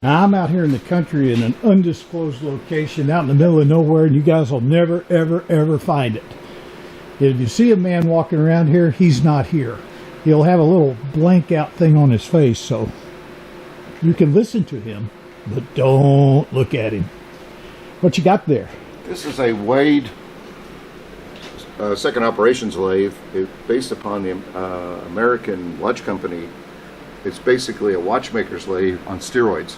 Now, I'm out here in the country in an undisclosed location out in the middle of nowhere, and you guys will never, ever, ever find it. If you see a man walking around here, he's not here. He'll have a little blank out thing on his face, so you can listen to him, but don't look at him. What you got there? This is a Wade second operations lathe. It's based upon the American watch company. It's basically a watchmaker's lathe on steroids.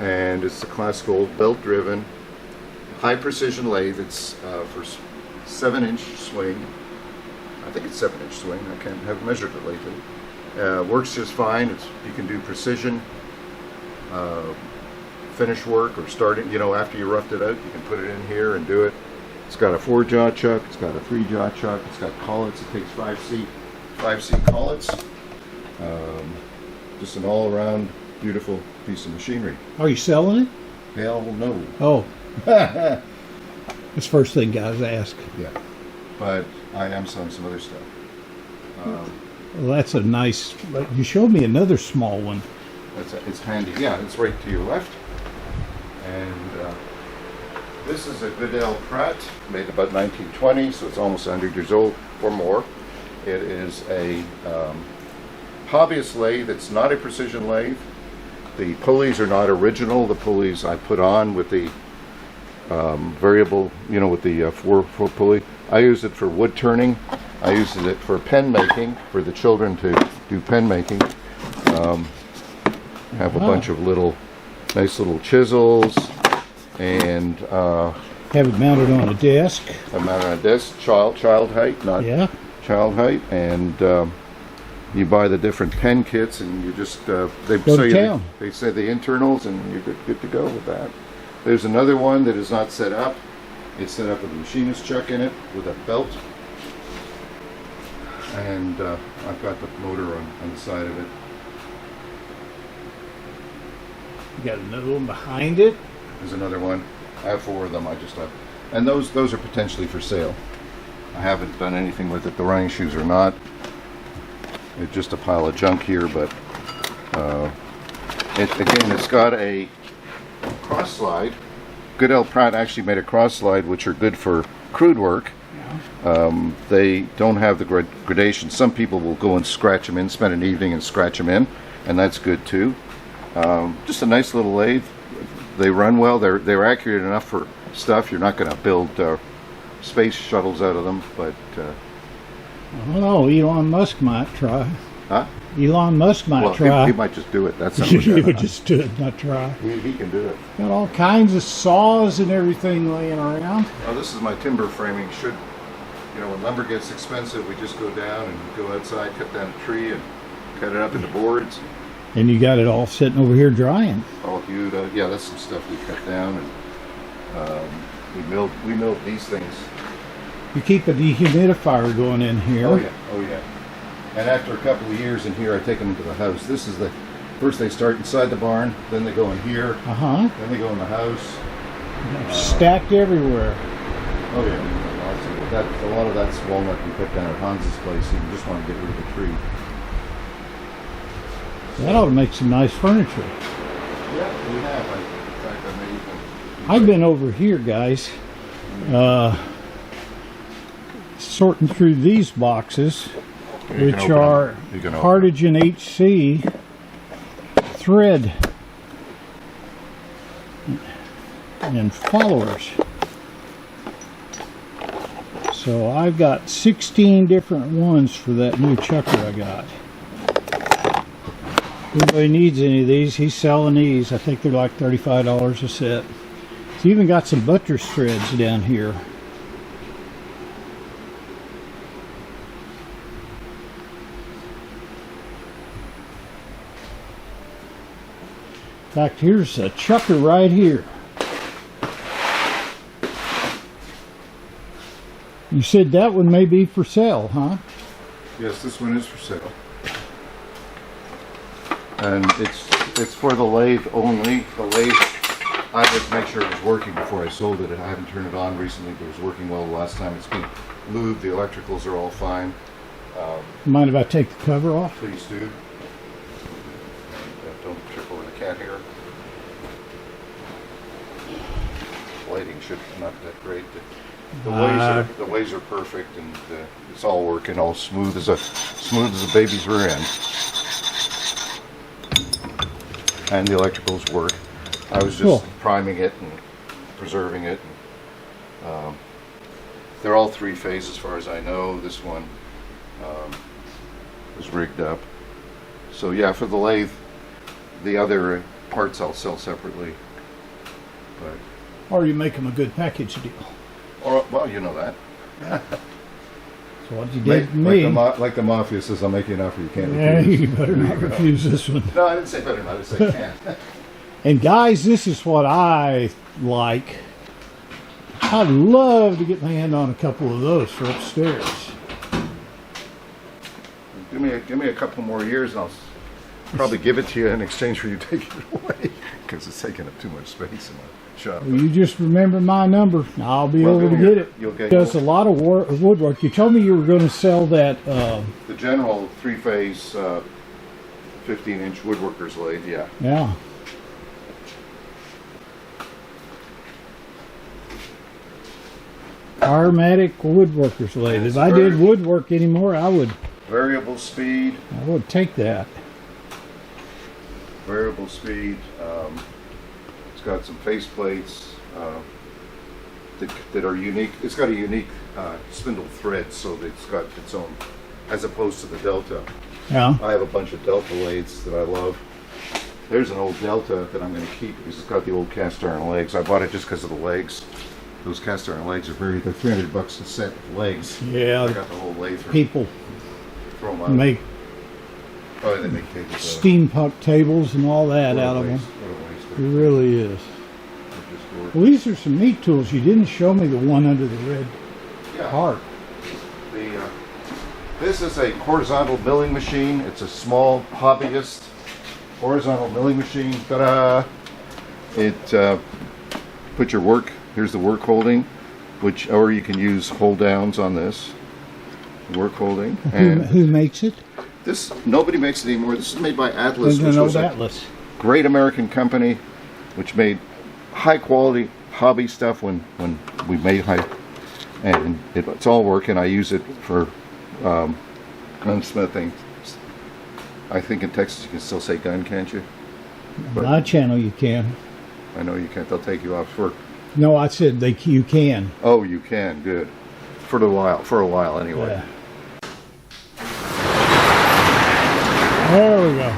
And it's the classical belt-driven, high-precision lathe. It's for 7-inch swing. I think it's 7-inch swing. I haven't measured it lately. Works just fine. You can do precision finish work or starting. You know, after you roughed it out, you can put it in here and do it. It's got a 4-jaw chuck. It's got a 3-jaw chuck. It's got collets. It takes 5C collets. Just an all-around beautiful piece of machinery. Are you selling it? Hell no. Oh. That's the first thing guys ask. Yeah. But I am selling some other stuff. Well, that's a nice... You showed me another small one. It's handy. Yeah, it's right to your left. And this is a Goodell Pratt, made about 1920, so it's almost 100 years old or more. It is a hobbyist lathe. It's not a precision lathe. The pulleys are not original. The pulleys I put on with the variable, you know, with the 4 pulley. I use it for wood turning. I use it for pen making, for the children to do pen making. Have a bunch of nice little chisels, and have it mounted on a desk. I mount it on a desk, child height, not child height, and you buy the different pen kits, and you just they say the internals, and you're good to go with that. There's another one that is not set up. It's set up with a machinist chuck in it with a belt, and I've got the motor on the side of it. You got another one behind it. There's another one. I have 4 of them. I just have, and those are potentially for sale. I haven't done anything with it. The running shoes are not. It's just a pile of junk here, but it's got a cross slide. Goodell Pratt actually made a cross slide, which are good for crude work. Yeah. They don't have the gradation. Some people will go and scratch them in, spend an evening and scratch them in, and that's good too. Just a nice little lathe. They run well. They're accurate enough for stuff. You're not going to build space shuttles out of them, but well, Elon Musk might try. Huh? Elon Musk might try. He might just do it. That's he would just do it, not try. He can do it. Got all kinds of saws and everything laying around. Oh, this is my timber framing. When lumber gets expensive, we just go down and go outside, cut down a tree, and cut it up into boards. And you got it all sitting over here drying. All hewed. Yeah, that's some stuff we cut down, and we milled these things. You keep a dehumidifier going in here. Oh yeah. And after a couple of years in here, I take them into the house. This is first they start inside the barn, then they go in here, then they go in the house. Stacked everywhere. Oh yeah. A lot of that's walnut we put down at Hans's place. You just want to get rid of the tree. That ought to make some nice furniture. Yeah, we have. In fact, I made them. I've been over here, guys, sorting through these boxes, which are Cardigan HC thread and followers. So I've got 16 different ones for that new chucker I got. If anybody needs any of these, he's selling these. I think they're like $35 a set. He's even got some buttress threads down here. In fact, here's a chucker right here. You said that one may be for sale, huh? Yes, this one is for sale. And it's for the lathe only. The lathe, I had to make sure it was working before I sold it. I haven't turned it on recently, but it was working well the last time. It's been lubed. The electricals are all fine. Mind if I take the cover off? Please do. Don't trip over the cat here. lighting should not that great. The ways are perfect, and it's all working all smooth as a baby's rear end. And the electricals work. I was just Cool. priming it and preserving it. They're all 3-phase as far as I know. This one was rigged up. So yeah, for the lathe, the other parts I'll sell separately. But Or you make them a good package deal. or well, you know that. That's what you did to me. Like the mafia says, I'll make you an offer you can't Yeah, refuse. you better not refuse this one. No, I didn't say better not. I said can't. And guys, this is what I like. I'd love to get my hand on a couple of those for upstairs. Give me a couple more years, and I'll probably give it to you in exchange for you taking it away, because it's taking up too much space in my shop. Well, you just remember my number. I'll be Well, able to you'll- get it. you'll get- Does a lot of woodwork. You told me you were going to sell that. The general 3-phase 15-inch woodworker's lathe, yeah. Yeah. Armatic woodworker's lathe. If I did woodwork anymore, I would Variable speed. take that. Variable speed. It's got some face plates that are unique. It's got a unique spindle thread, so that it's got its own, as opposed to the Delta. Yeah. I have a bunch of Delta lathes that I love. There's an old Delta that I'm going to keep because it's got the old cast iron legs. I bought it just because of the legs. Those cast iron legs are they're $300 a set of legs. I Yeah. got the whole lathe for People throw them out. make Oh, they make tables. steampunk tables and all that out of them. What a waste. It really is. They're just gorgeous. Well, these are some neat tools. You didn't show me the one under the red Yeah. heart. This is a horizontal milling machine. It's a small hobbyist horizontal milling machine. Ta-da! It put your work. Here's the work holding, or you can use hold downs on this work holding. And Who makes it? this nobody makes it anymore. This is made by Atlas, There's which an was old a Atlas. great American company, which made high quality hobby stuff when we made high, and it's all working. I use it for gunsmithing. I think in Texas you can still say gun, can't you? On my channel, you can. I know you can't. They'll take you off for. No, I said you can. Oh, you can. Good. For a while anyway. Yeah. There we go.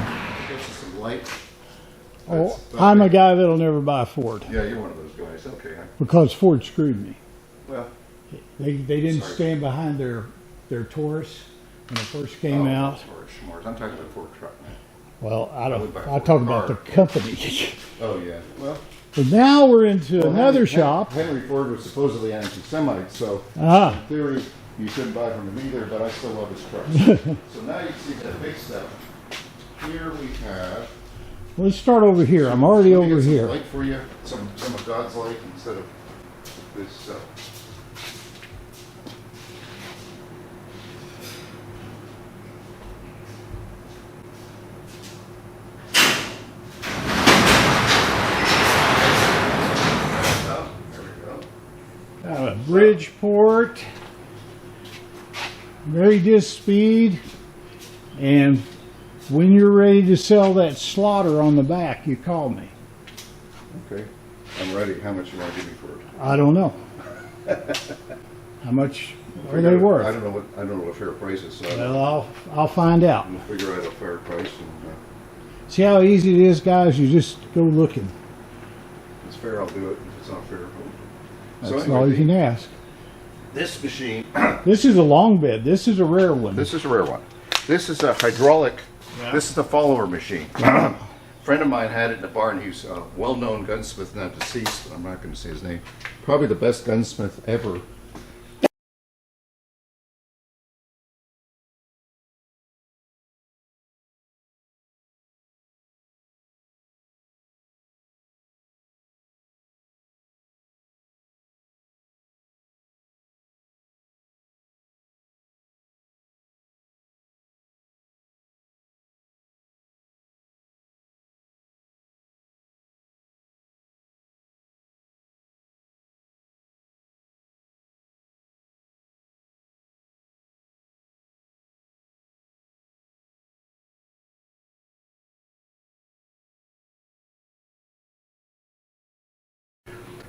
This is some light. Oh, I'm a guy that'll never buy a Ford Yeah, you're one of those guys. Okay. because Ford screwed me. Well. They didn't Sorry. stand behind their Taurus when it first came out. I'm talking about Ford truck. Well, I would buy a I Ford talk about car. the company. Oh yeah. Well. But now we're into another shop. Henry Ford was supposedly anti-Semite, so Ah, in theory you shouldn't buy from him either. But I still love his trucks. So now you see the big stuff. Here we have. let's start over here. I'm already Let me over get some here. light for you. Some of God's light instead of this stuff. There we go. Bridgeport, very disc speed, and when you're ready to sell that slaughter on the back, you call me. Okay. I'm ready. How much you want to give me for it? I don't know. How much are they I worth? don't know what fair price is. So Well, I'll find out. we'll figure out a fair price, and See how easy it is, guys? You just go looking. if it's fair, I'll do it. If it's not fair, That's so anyway, all you can ask. this machine. This is a long bed. This is a rare one. This is a rare one. This is a hydraulic. Yeah. This is the follower machine. Friend of mine had it in a barn. He's a well-known gunsmith, now deceased. But I'm not going to say his name. Probably the best gunsmith ever.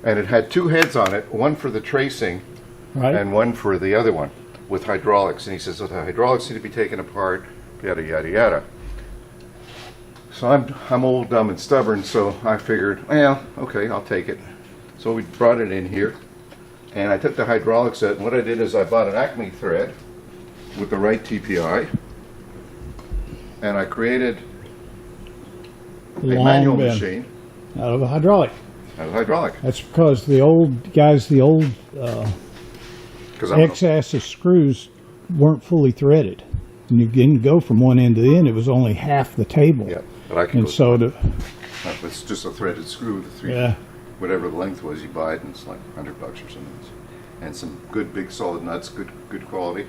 And it had two heads on it, one for the tracing Right. and one for the other one with hydraulics. And he says, well, the hydraulics need to be taken apart, yada, yada, yada. So I'm old, dumb, and stubborn, so I figured, well, okay, I'll take it. So we brought it in here, and I took the hydraulics out, and what I did is I bought an Acme thread with the right TPI, and I created a Long manual bend machine out of a hydraulic. out of hydraulic. That's because the old guys, the old Because I'm X-axis screws weren't fully threaded. And you didn't go from one end to the end. It was only half the table. yeah, but I can And go. so to, It's just a threaded screw, the three, yeah, whatever the length was, you buy it, and it's like $100 or something. And some good big solid nuts, good quality.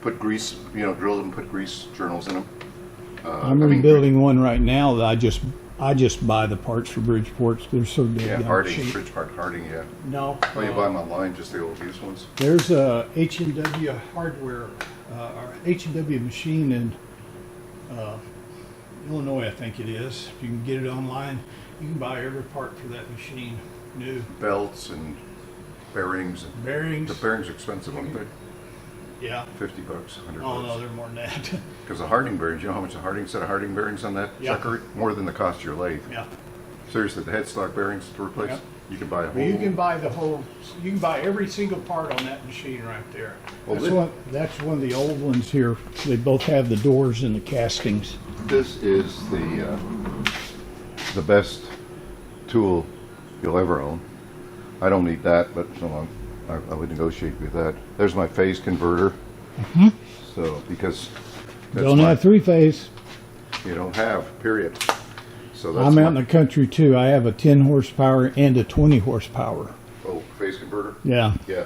Put grease, drill them, put grease journals in them. I'm rebuilding one right now that I just buy the parts for Bridgeports. They're so Yeah, damn Harding, cheap. Bridgeport Harding, yeah. No, Oh, you buy them online, just the old used ones? there's a H&W hardware, or H&W machine in Illinois, I think it is. If you can get it online, you can buy every part for that machine, new Belts and bearings. And bearings. the bearings are expensive, aren't they? Yeah. $50, $100. Oh no, they're more than that. Because the Harding bearings, you know how much a Harding set of Harding bearings on that Yeah. sucker? More than the cost of your lathe. Yeah. Seriously, the headstock bearings to replace, Yep. you can buy a But whole. you can buy the whole. You can buy every single part on that machine right there. Well, That's one of the old ones here. They both have the doors and the castings. This is the best tool you'll ever own. I don't need that, but I would negotiate with that. There's my phase converter. So because that's Don't have three-phase. you don't have, period. So that's I'm out in my the country too. I have a 10 horsepower and a 20 horsepower. phase converter. Yeah. Yeah.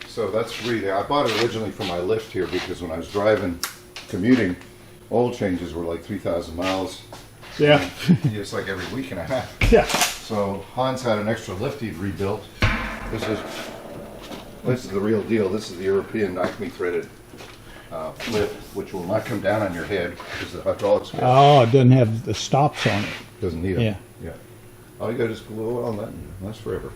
So that's really, I bought it originally for my lift here because when I was driving, commuting, oil changes were like 3,000 miles. Yeah. It's like every week and a half. Yeah. So Hans had an extra lift he'd rebuilt. This is the real deal. This is the European Acme threaded lift, which will not come down on your head because the hydraulics Oh, it doesn't have the stops on it. doesn't need them. Yeah. Yeah. All you got is glue on that and it lasts forever.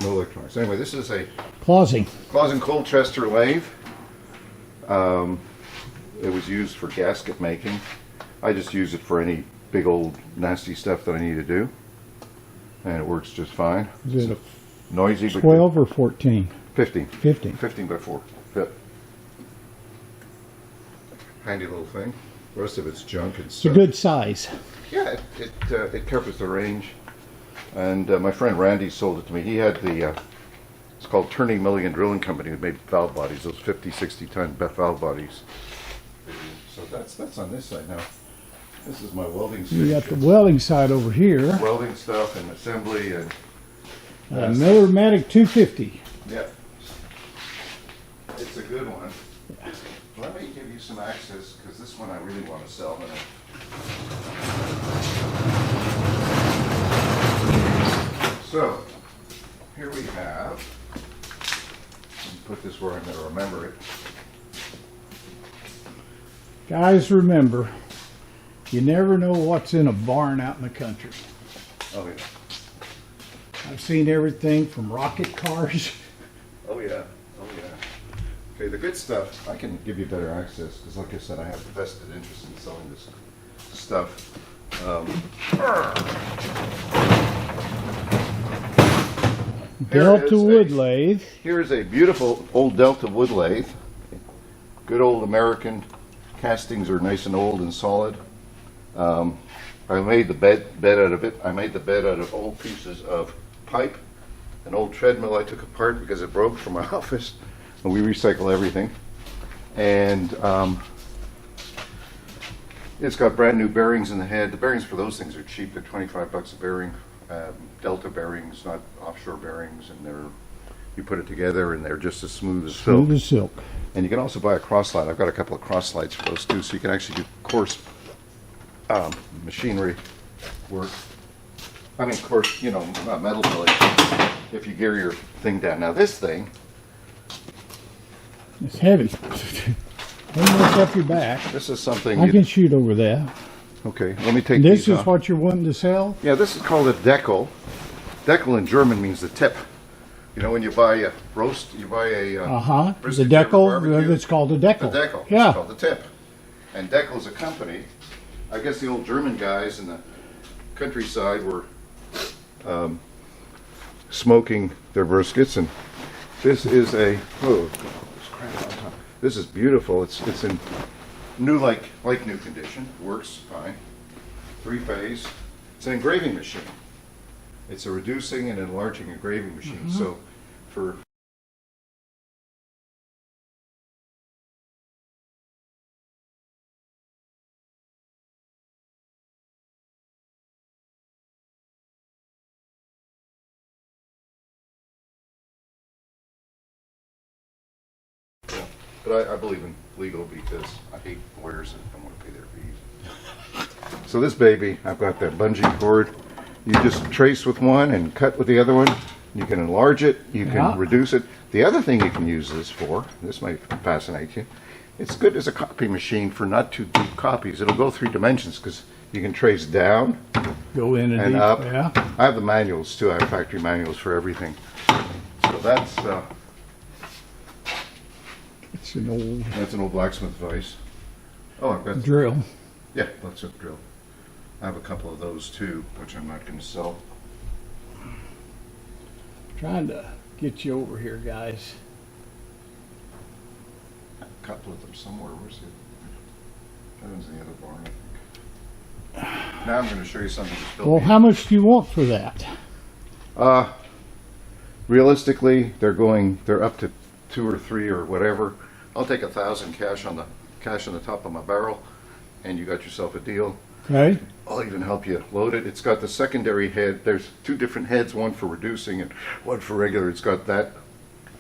No electronics. Anyway, this is a Clausing. Clausen Colchester lathe. It was used for gasket making. I just use it for any big old nasty stuff that I need to do. And it works just fine. Is it Noisy, a but 12 or 14? 15. 15. 15 by 4. Yep. Handy little thing. The rest of it's junk and It's a stuff. good size. Yeah, it covers the range. And my friend Randy sold it to me. He had it's called Turning Milligan Drilling Company. It made valve bodies, those 50, 60 ton valve bodies. So that's on this side now. This is my welding station. You got the welding side over here. Welding stuff and assembly and Miller-Matic 250. yeah. It's a good one. Let me give you some access because this one I really want to sell. So here we have. Let me put this where I'm going to remember it. Guys, remember, you never know what's in a barn out in the country. Oh yeah. I've seen everything from rocket cars. Oh yeah. Oh yeah. Okay, the good stuff I can give you better access because, like I said, I have a vested interest in selling this stuff. Delta wood lathe. Here is a beautiful old Delta wood lathe. Good old American castings are nice and old and solid. I made the bed out of it. I made the bed out of old pieces of pipe, an old treadmill I took apart because it broke from my office, and we recycle everything. And it's got brand new bearings in the head. The bearings for those things are cheap. They're 25 bucks a bearing. Delta bearings, not offshore bearings, and you put it together and they're just as smooth as silk. Smooth as silk. And you can also buy a cross slide. I've got a couple of cross slides for those too, so you can actually do coarse machinery work. I mean, coarse, not metal milling, if you gear your thing down. Now this thing, It's heavy. Don't mess up your back. this is something, I can shoot over that. okay, let me take This these is off. what you're wanting to sell? Yeah, this is called a decal, Deckel in German means the tip. You know, when you buy a roast, you buy a The brisket decal, barbecue, it's called a decal. the decal. Yeah. It's called the tip. And Deckel's a company. I guess the old German guys in the countryside were smoking their briskets, and this is a there's crap on top. This is beautiful. It's in new like new condition. Works fine. 3-phase. It's an engraving machine. It's a reducing and enlarging engraving machine. So for but I believe in legal because I hate lawyers that don't want to pay their fees. So this baby, I've got that bungee cord. You just trace with one and cut with the other one. You can enlarge it. You can Yeah. reduce it. The other thing you can use this for, this might fascinate you, it's good as a copy machine for not too deep copies. It'll go 3 dimensions because you can trace down Go in and deep, up. yeah. I have the manuals too. I have factory manuals for everything. So that's It's an old an old blacksmith device. Oh, I've got drill. yeah, blacksmith drill. I have a couple of those too, which I'm not going to sell. Trying to get you over here, guys. A couple of them somewhere. Where's it? That one's in the other barn, I think. Now I'm going to show you something that's built. Well, how much do you want for that? Realistically, they're up to 2 or 3 or whatever. I'll take 1,000 cash on the top of my barrel, and you got yourself a deal. Okay. I'll even help you load it. It's got the secondary head. There's 2 different heads, one for reducing and one for regular. It's got that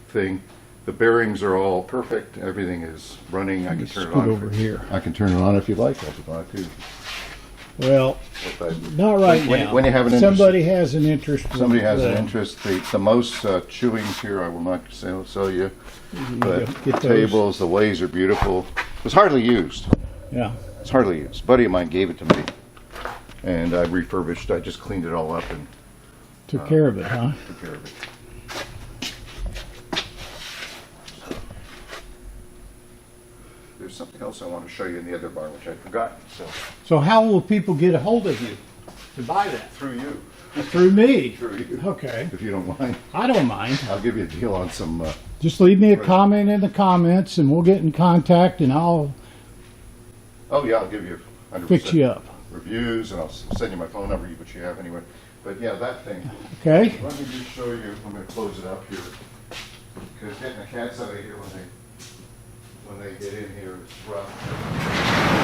thing. The bearings are all perfect. Everything is running. I can turn it Scoot on. over here. I can turn it on if you'd like. I'll be glad to. Well, But I- not right When- now. when you have an interest- Somebody has an interest. Somebody has an uh, interest. The most chewings here I will not sell you. But get the those. tables, the ways are beautiful. It was hardly used. Yeah. It's hardly used. A buddy of mine gave it to me, and I refurbished. I just cleaned it all up and Took care of it, huh? took care of it. There's something else I want to show you in the other barn, which I'd forgotten. So So how will people get a hold of you to buy that? through you, Through me. through you, Okay. if you don't mind, I don't mind. I'll give you a deal on some. Just leave me a Right. comment in the comments and we'll get in contact and I'll Oh yeah, I'll give you 100% fix you up. reviews, and I'll send you my phone number, which you have anyway. But yeah, that thing. Okay? Let me just show you. I'm going to close it up here because getting the cats out of here when they get in here is rough.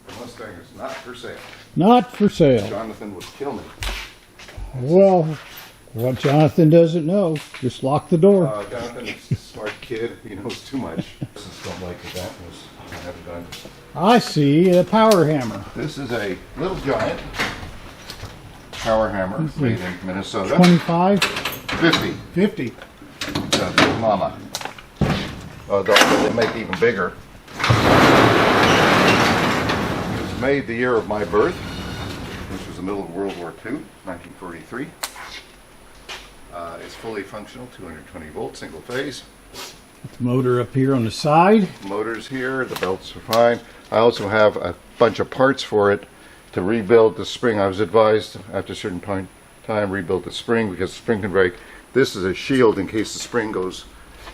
The Mustang is not for sale. Not for sale. Jonathan would kill me. Well, what Jonathan doesn't know, just lock the door. Jonathan is a smart kid. He knows too much. Just don't like that was I haven't done. I see a power hammer. This is a little giant power hammer made in Minnesota. 25, 50. 50. Mama. They make even bigger. It was made the year of my birth, which was the middle of World War II, 1943. It's fully functional, 220 volt, single phase. The motor up here on the side. Motors here, the belts are fine. I also have a bunch of parts for it to rebuild the spring. I was advised after a certain time rebuild the spring because the spring can break. This is a shield in case the spring goes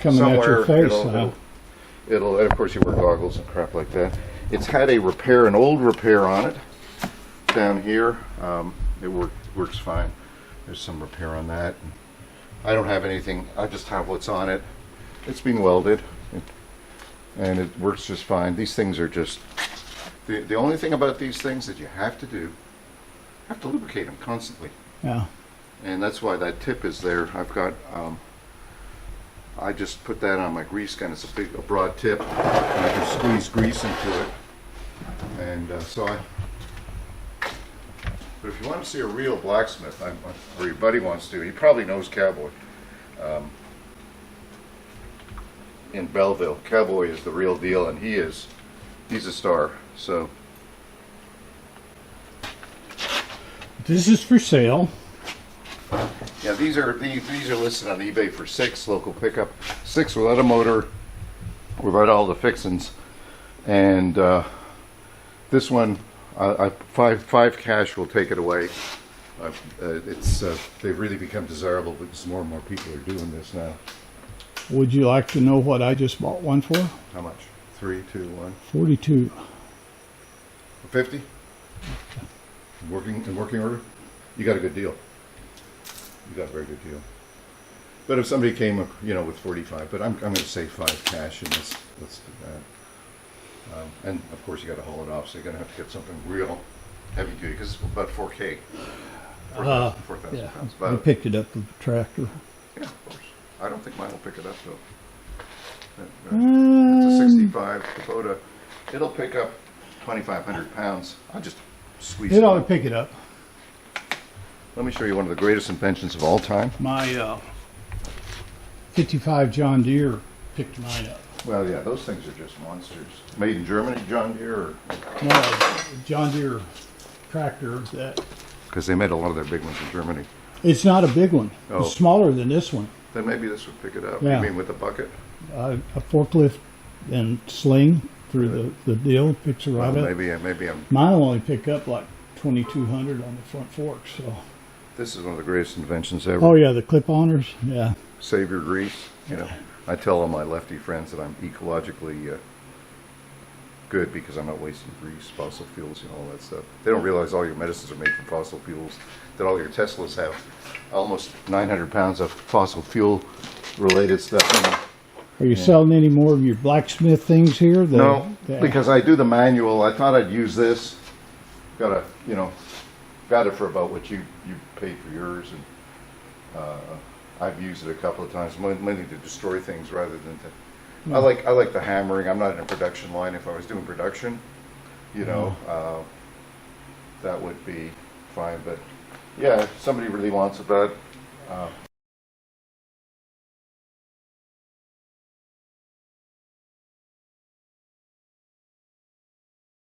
Coming somewhere. at your face. It'll and of course you wear goggles and crap like that. It's had a repair, an old repair on it down here. It works fine. There's some repair on that. I don't have anything. I just have what's on it. It's been welded, and it works just fine. These things are just the only thing about these things that you have to do. You have to lubricate them constantly, Yeah. and that's why that tip is there. I've got. I just put that on my grease gun. It's a broad tip, and I can squeeze grease into it, and so But if you want to see a real blacksmith, or your buddy wants to, he probably knows Cowboy. In Belleville, Cowboy is the real deal, and he's a star. So This is for sale. yeah, these are listed on eBay for 6, local pickup, 6 without a motor, without all the fixings, and this one, five cash will take it away. They've really become desirable because more and more people are doing this now. Would you like to know what I just bought one for? How much? 3, 2, 1. 42. 50? In working order? You got a good deal. You got a very good deal. But if somebody came, with 45, but I'm going to say 5 cash, and let's do that. And of course, you got to haul it off, so you're going to have to get something real heavy duty because it's about 4K. 4,000 Yeah, pounds. I picked it up with the tractor. Yeah, of course. I don't think mine will pick it up though. It's a 65 Kubota. It'll pick up 2,500 pounds. I'll just squeeze It ought to out. pick it up. Let me show you one of the greatest inventions of all time. My 55 John Deere picked mine up. Well, yeah, those things are just monsters. Made in Germany, John Deere? Or... No, John Deere tractor. Because they made a lot of their big ones in Germany. It's not a big one. Oh. It's smaller than this one. Then maybe this would pick it up. Yeah. You mean with the bucket? A forklift and sling through the deal picks it right Well, up. maybe I'm... Mine will only pick up like 2,200 on the front forks. So. This is one of the greatest inventions ever. Oh yeah, the clip-oners. Yeah. Save your grease. I tell all my lefty friends that I'm ecologically good because I'm not wasting grease, fossil fuels, all that stuff. They don't realize all your medicines are made from fossil fuels, that all your Teslas have almost 900 pounds of fossil fuel related stuff in them. Are you selling any more of your blacksmith things here? No, because I do the manual. I thought I'd use this. Got it for about what you paid for yours, and I've used it a couple of times, mainly to destroy things rather than to. I like the hammering. I'm not in a production line. If I was doing production, that would be fine. But yeah, if somebody really wants it,